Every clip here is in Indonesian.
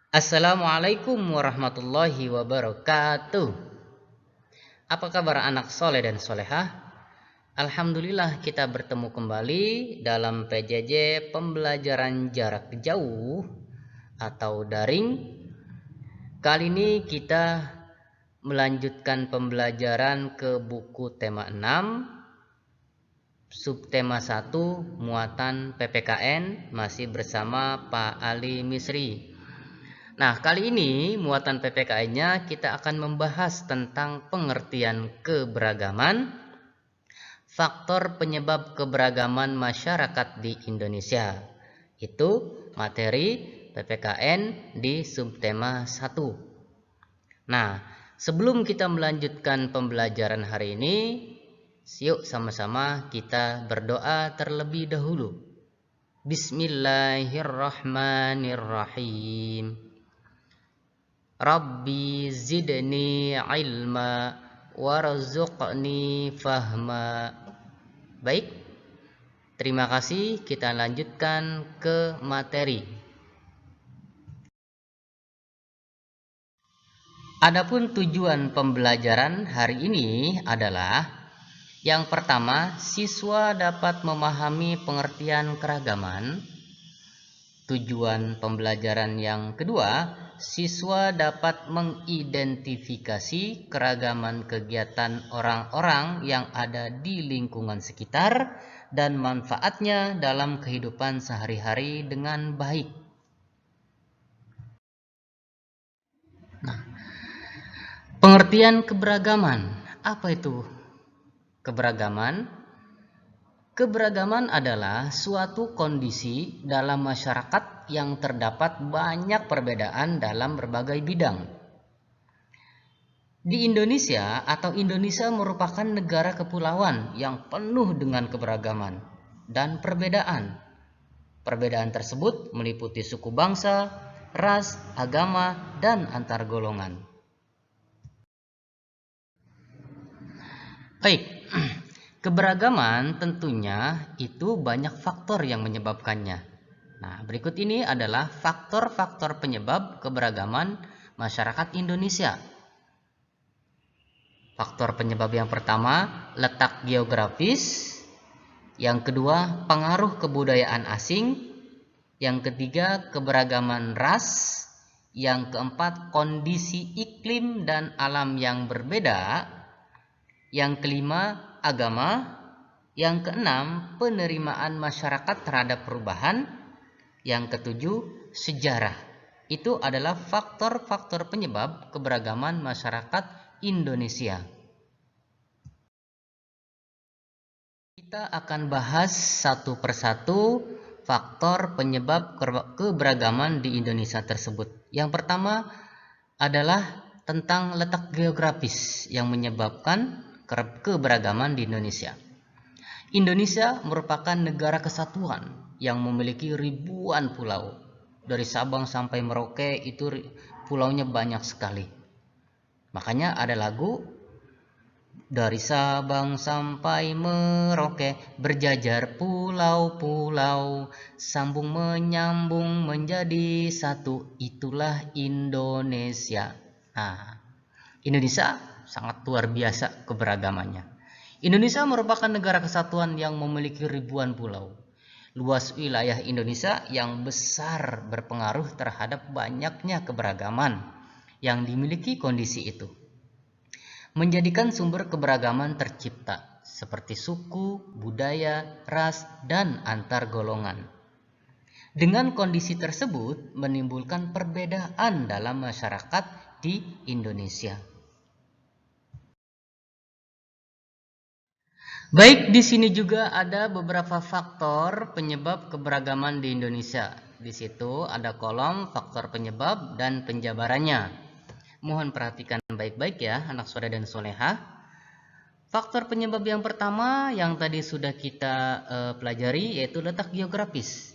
Assalamualaikum warahmatullahi wabarakatuh. Apa kabar anak soleh dan solehah? Alhamdulillah kita bertemu kembali dalam PJJ pembelajaran jarak jauh atau daring. Kali ini kita melanjutkan pembelajaran ke buku tema 6, subtema 1, muatan PPKN, masih bersama Pak Ali Misri. Nah, kali ini muatan PPKN-nya kita akan membahas tentang pengertian keberagaman, faktor penyebab keberagaman masyarakat di Indonesia. Itu materi PPKN di subtema 1. Nah, sebelum kita melanjutkan pembelajaran hari ini, yuk sama-sama kita berdoa terlebih dahulu. Bismillahirrahmanirrahim. Rabbi zidni ilma warzuqni fahma. Baik, terima kasih. Kita lanjutkan ke materi. Adapun tujuan pembelajaran hari ini adalah yang pertama, siswa dapat memahami pengertian keragaman. Tujuan pembelajaran yang kedua, siswa dapat mengidentifikasi keragaman kegiatan orang-orang yang ada di lingkungan sekitar dan manfaatnya dalam kehidupan sehari-hari dengan baik. Nah, pengertian keberagaman. Apa itu keberagaman? Keberagaman adalah suatu kondisi dalam masyarakat yang terdapat banyak perbedaan dalam berbagai bidang. Di Indonesia atau Indonesia merupakan negara kepulauan yang penuh dengan keberagaman dan perbedaan. Perbedaan tersebut meliputi suku bangsa, ras, agama, dan antar golongan. Baik. Keberagaman tentunya itu banyak faktor yang menyebabkannya. Nah, berikut ini adalah faktor-faktor penyebab keberagaman masyarakat Indonesia. Faktor penyebab yang pertama, letak geografis. Yang kedua, pengaruh kebudayaan asing. Yang ketiga, keberagaman ras. Yang keempat, kondisi iklim dan alam yang berbeda. Yang kelima, agama. Yang keenam, penerimaan masyarakat terhadap perubahan. Yang ketujuh, sejarah. Itu adalah faktor-faktor penyebab keberagaman masyarakat Indonesia. Kita akan bahas satu persatu faktor penyebab keberagaman di Indonesia tersebut. Yang pertama adalah tentang letak geografis yang menyebabkan keberagaman di Indonesia. Indonesia merupakan negara kesatuan yang memiliki ribuan pulau. Dari Sabang sampai Merauke itu pulaunya banyak sekali. Makanya ada lagu, dari Sabang sampai Merauke berjajar pulau-pulau, sambung menyambung menjadi satu, itulah Indonesia. Nah, Indonesia sangat luar biasa keberagamannya. Indonesia merupakan negara kesatuan yang memiliki ribuan pulau. Luas wilayah Indonesia yang besar berpengaruh terhadap banyaknya keberagaman yang dimiliki kondisi itu, menjadikan sumber keberagaman tercipta seperti suku, budaya, ras, dan antar golongan. Dengan kondisi tersebut menimbulkan perbedaan dalam masyarakat di Indonesia. Baik, di sini juga ada beberapa faktor penyebab keberagaman di Indonesia. Di situ ada kolom faktor penyebab dan penjabarannya. Mohon perhatikan baik-baik ya anak soleh dan solehah. Faktor penyebab yang pertama yang tadi sudah kita pelajari yaitu letak geografis.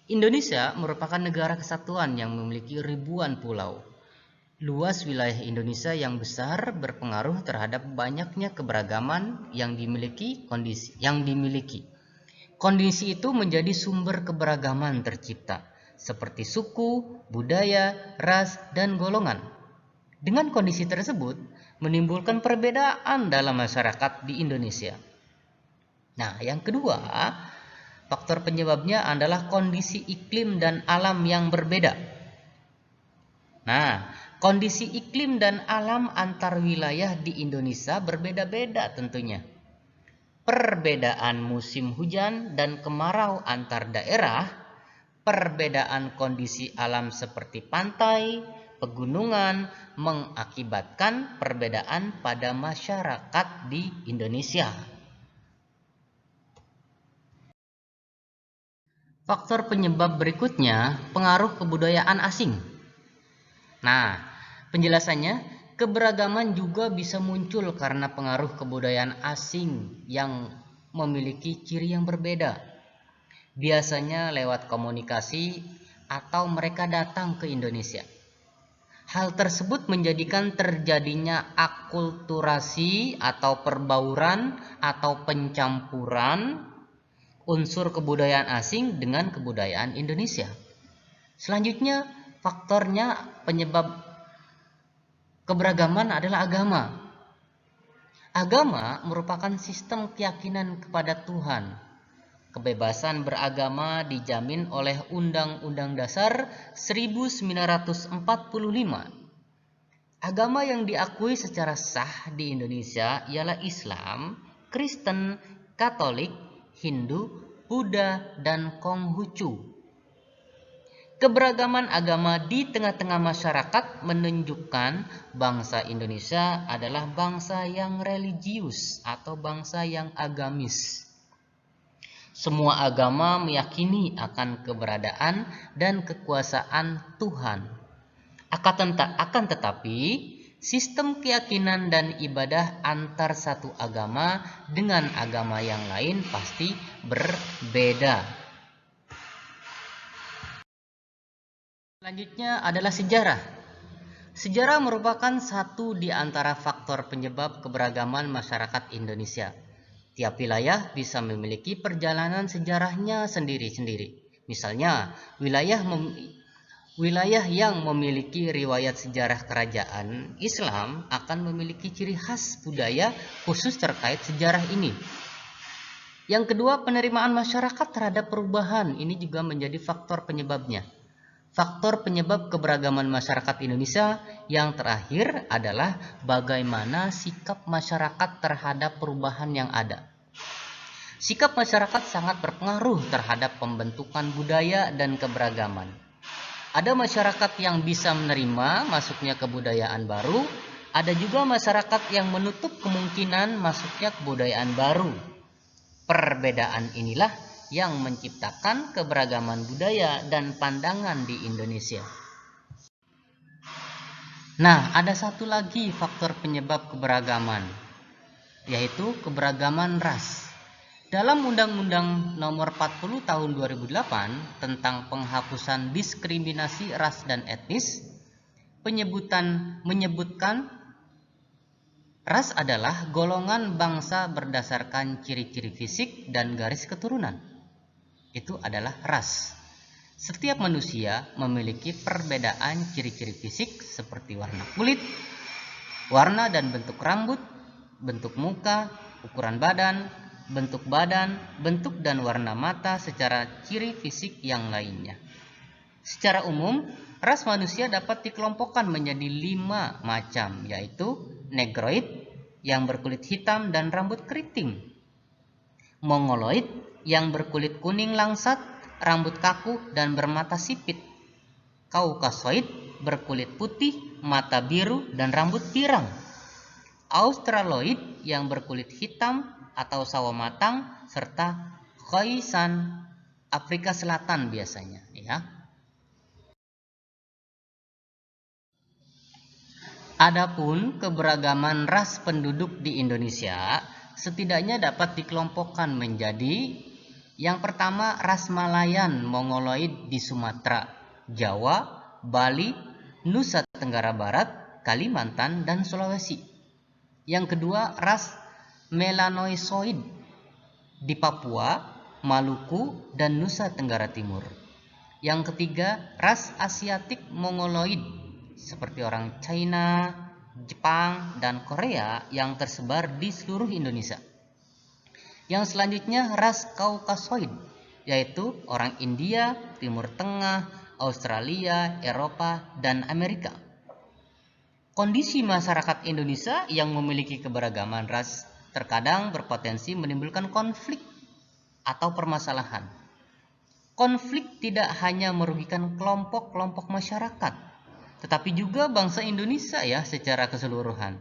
Indonesia merupakan negara kesatuan yang memiliki ribuan pulau. Luas wilayah Indonesia yang besar berpengaruh terhadap banyaknya keberagaman yang dimiliki. Kondisi itu menjadi sumber keberagaman tercipta seperti suku, budaya, ras, dan golongan. Dengan kondisi tersebut, menimbulkan perbedaan dalam masyarakat di Indonesia. Nah, yang kedua, faktor penyebabnya adalah kondisi iklim dan alam yang berbeda. Nah, kondisi iklim dan alam antar wilayah di Indonesia berbeda-beda tentunya. Perbedaan musim hujan dan kemarau antar daerah, perbedaan kondisi alam seperti pantai, pegunungan mengakibatkan perbedaan pada masyarakat di Indonesia. Faktor penyebab berikutnya, pengaruh kebudayaan asing. Nah, penjelasannya, keberagaman juga bisa muncul karena pengaruh kebudayaan asing yang memiliki ciri yang berbeda. Biasanya lewat komunikasi atau mereka datang ke Indonesia. Hal tersebut menjadikan terjadinya akulturasi atau perbauran atau pencampuran unsur kebudayaan asing dengan kebudayaan Indonesia. Selanjutnya, faktornya penyebab keberagaman adalah agama. Agama merupakan sistem keyakinan kepada Tuhan. Kebebasan beragama dijamin oleh Undang-Undang Dasar 1945. Agama yang diakui secara sah di Indonesia ialah Islam, Kristen, Katolik, Hindu, Buddha, dan Konghucu. Keberagaman agama di tengah-tengah masyarakat menunjukkan bangsa Indonesia adalah bangsa yang religius atau bangsa yang agamis. Semua agama meyakini akan keberadaan dan kekuasaan Tuhan. Akan tetapi, sistem keyakinan dan ibadah antar satu agama dengan agama yang lain pasti berbeda. Selanjutnya adalah sejarah. Sejarah merupakan satu di antara faktor penyebab keberagaman masyarakat Indonesia. Tiap wilayah bisa memiliki perjalanan sejarahnya sendiri-sendiri. Misalnya, wilayah yang memiliki riwayat sejarah kerajaan Islam akan memiliki ciri khas budaya khusus terkait sejarah ini. Yang kedua, penerimaan masyarakat terhadap perubahan. Ini juga menjadi faktor penyebabnya. Faktor penyebab keberagaman masyarakat Indonesia yang terakhir adalah bagaimana sikap masyarakat terhadap perubahan yang ada. Sikap masyarakat sangat berpengaruh terhadap pembentukan budaya dan keberagaman. Ada masyarakat yang bisa menerima masuknya kebudayaan baru, ada juga masyarakat yang menutup kemungkinan masuknya kebudayaan baru. Perbedaan inilah yang menciptakan keberagaman budaya dan pandangan di Indonesia. Nah, ada satu lagi faktor penyebab keberagaman, yaitu keberagaman ras. Dalam Undang-Undang Nomor 40 Tahun 2008 tentang penghapusan diskriminasi ras dan etnis, menyebutkan ras adalah golongan bangsa berdasarkan ciri-ciri fisik dan garis keturunan. Itu adalah ras. Setiap manusia memiliki perbedaan ciri-ciri fisik seperti warna kulit, warna dan bentuk rambut, bentuk muka, ukuran badan, bentuk badan, bentuk dan warna mata secara ciri fisik yang lainnya. Secara umum, ras manusia dapat dikelompokkan menjadi 5 macam, yaitu Negroid yang berkulit hitam dan rambut keriting, Mongoloid yang berkulit kuning langsat, rambut kaku dan bermata sipit, Kaukasoid berkulit putih, mata biru dan rambut pirang, Australoid yang berkulit hitam atau sawo matang, serta Khoisan Afrika Selatan biasanya, ya. Adapun keberagaman ras penduduk di Indonesia setidaknya dapat dikelompokkan menjadi yang pertama ras Malayan Mongoloid di Sumatera, Jawa, Bali, Nusa Tenggara Barat, Kalimantan, dan Sulawesi. Yang kedua ras Melanoisoid di Papua, Maluku, dan Nusa Tenggara Timur. Yang ketiga, ras Asiatik Mongoloid seperti orang China, Jepang, dan Korea yang tersebar di seluruh Indonesia. Yang selanjutnya, ras Kaukasoid, yaitu orang India, Timur Tengah, Australia, Eropa, dan Amerika. Kondisi masyarakat Indonesia yang memiliki keberagaman ras terkadang berpotensi menimbulkan konflik atau permasalahan. Konflik tidak hanya merugikan kelompok-kelompok masyarakat, tetapi juga bangsa Indonesia ya secara keseluruhan.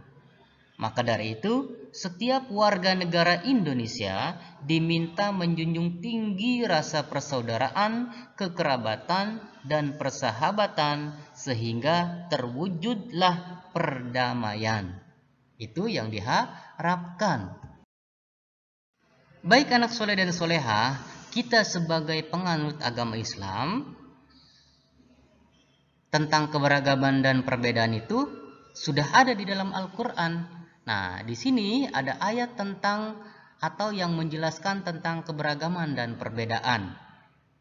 Maka dari itu, setiap warga negara Indonesia diminta menjunjung tinggi rasa persaudaraan, kekerabatan, dan persahabatan sehingga terwujudlah perdamaian. Itu yang diharapkan. Baik anak soleh dan soleha, kita sebagai penganut agama Islam tentang keberagaman dan perbedaan itu sudah ada di dalam Al-Quran. Nah, di sini ada ayat tentang atau yang menjelaskan tentang keberagaman dan perbedaan.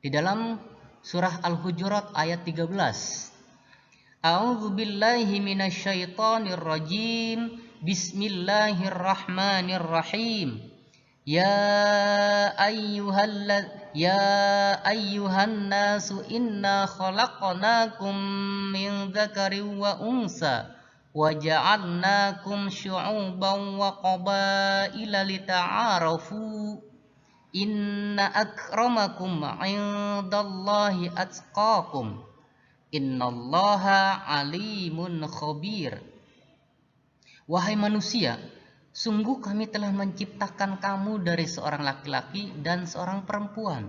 Di dalam surah Al-Hujurat ayat 13. A'udzu billahi minasyaitonir rajim. Bismillahirrahmanirrahim. Ya ayyuhan nasu inna khalaqnakum min dzakarin wa unsa wa ja'alnakum syu'uban wa qabaila lita'arafu inna akramakum 'indallahi atqakum innallaha alimun khabir. Wahai manusia, sungguh kami telah menciptakan kamu dari seorang laki-laki dan seorang perempuan.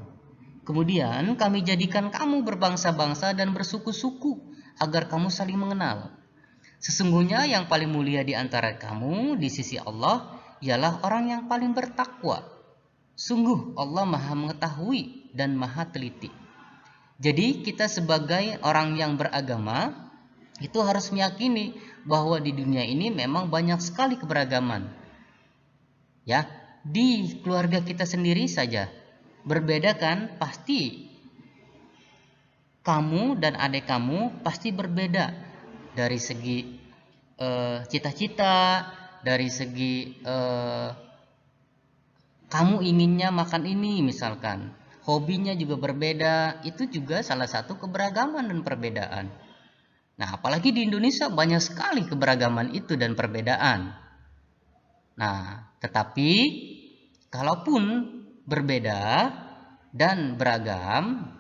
Kemudian kami jadikan kamu berbangsa-bangsa dan bersuku-suku agar kamu saling mengenal. Sesungguhnya yang paling mulia di antara kamu di sisi Allah ialah orang yang paling bertakwa. Sungguh Allah Maha mengetahui dan Maha teliti. Jadi kita sebagai orang yang beragama itu harus meyakini bahwa di dunia ini memang banyak sekali keberagaman. Ya, di keluarga kita sendiri saja berbeda kan? Pasti kamu dan adik kamu pasti berbeda dari segi cita-cita, dari segi kamu inginnya makan ini misalkan, hobinya juga berbeda. Itu juga salah satu keberagaman dan perbedaan. Nah, apalagi di Indonesia banyak sekali keberagaman itu dan perbedaan. Nah, tetapi kalaupun berbeda dan beragam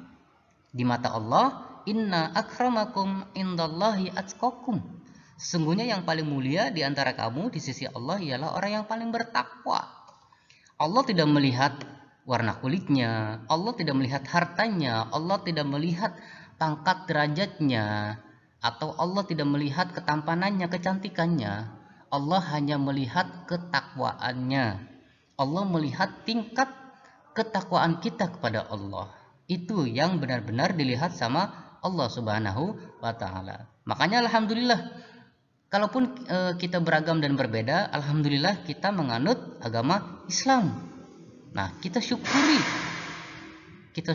di mata Allah, inna akramakum indallahi atqakum. Sesungguhnya yang paling mulia di antara kamu di sisi Allah ialah orang yang paling bertakwa. Allah tidak melihat warna kulitnya, Allah tidak melihat hartanya, Allah tidak melihat pangkat derajatnya, atau Allah tidak melihat ketampanannya, kecantikannya. Allah hanya melihat ketakwaannya. Allah melihat tingkat ketakwaan kita kepada Allah. Itu yang benar-benar dilihat sama Allah Subhanahu wa Ta'ala. Makanya alhamdulillah, kalaupun kita beragam dan berbeda, alhamdulillah kita menganut agama Islam. Nah, kita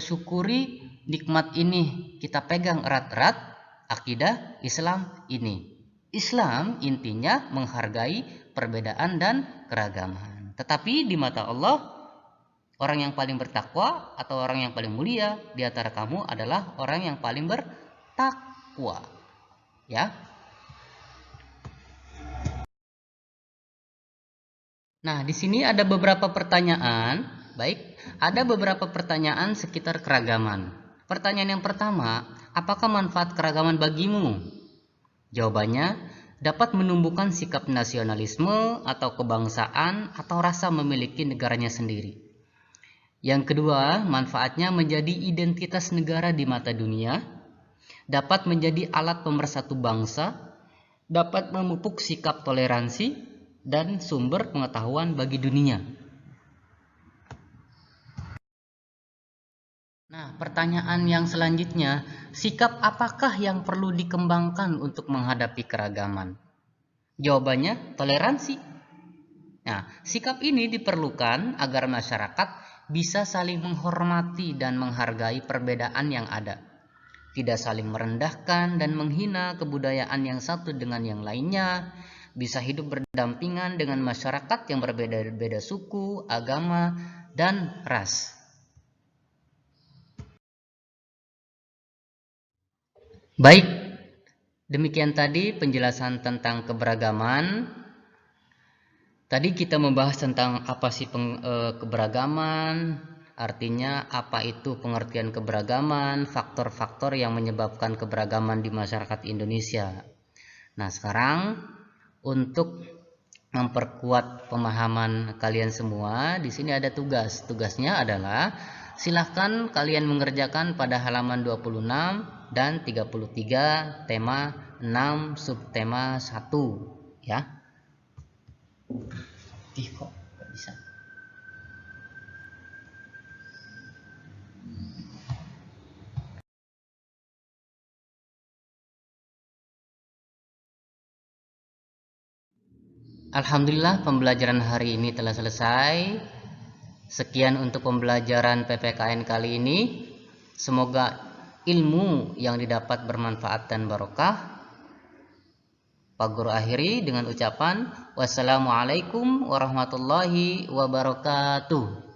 syukuri nikmat ini, kita pegang erat-erat akidah Islam ini. Islam intinya menghargai perbedaan dan keragaman. Tetapi di mata Allah, orang yang paling bertakwa atau orang yang paling mulia di antara kamu adalah orang yang paling bertakwa. Ya. Nah, di sini ada beberapa pertanyaan. Baik, ada beberapa pertanyaan sekitar keragaman. Pertanyaan yang pertama, apakah manfaat keragaman bagimu? Jawabannya, dapat menumbuhkan sikap nasionalisme atau kebangsaan atau rasa memiliki negaranya sendiri. Yang kedua, manfaatnya menjadi identitas negara di mata dunia, dapat menjadi alat pemersatu bangsa, dapat memupuk sikap toleransi, dan sumber pengetahuan bagi dunia. Nah, pertanyaan yang selanjutnya, sikap apakah yang perlu dikembangkan untuk menghadapi keragaman? Jawabannya, toleransi. Nah, sikap ini diperlukan agar masyarakat bisa saling menghormati dan menghargai perbedaan yang ada. tidak saling merendahkan dan menghina kebudayaan yang satu dengan yang lainnya, bisa hidup berdampingan dengan masyarakat yang berbeda-beda suku, agama, dan ras. Baik, demikian tadi penjelasan tentang keberagaman. Tadi kita membahas tentang apa sih keberagaman, artinya apa itu pengertian keberagaman, faktor-faktor yang menyebabkan keberagaman di masyarakat Indonesia. Nah, sekarang untuk memperkuat pemahaman kalian semua, di sini ada tugas. Tugasnya adalah silahkan kalian mengerjakan pada halaman 26 dan 33 tema 6 subtema 1 ya. Kok gak bisa. Alhamdulillah pembelajaran hari ini telah selesai. Sekian untuk pembelajaran PPKN kali ini. Semoga ilmu yang didapat bermanfaat dan barokah. Pak Guru akhiri dengan ucapan wassalamualaikum warahmatullahi wabarakatuh.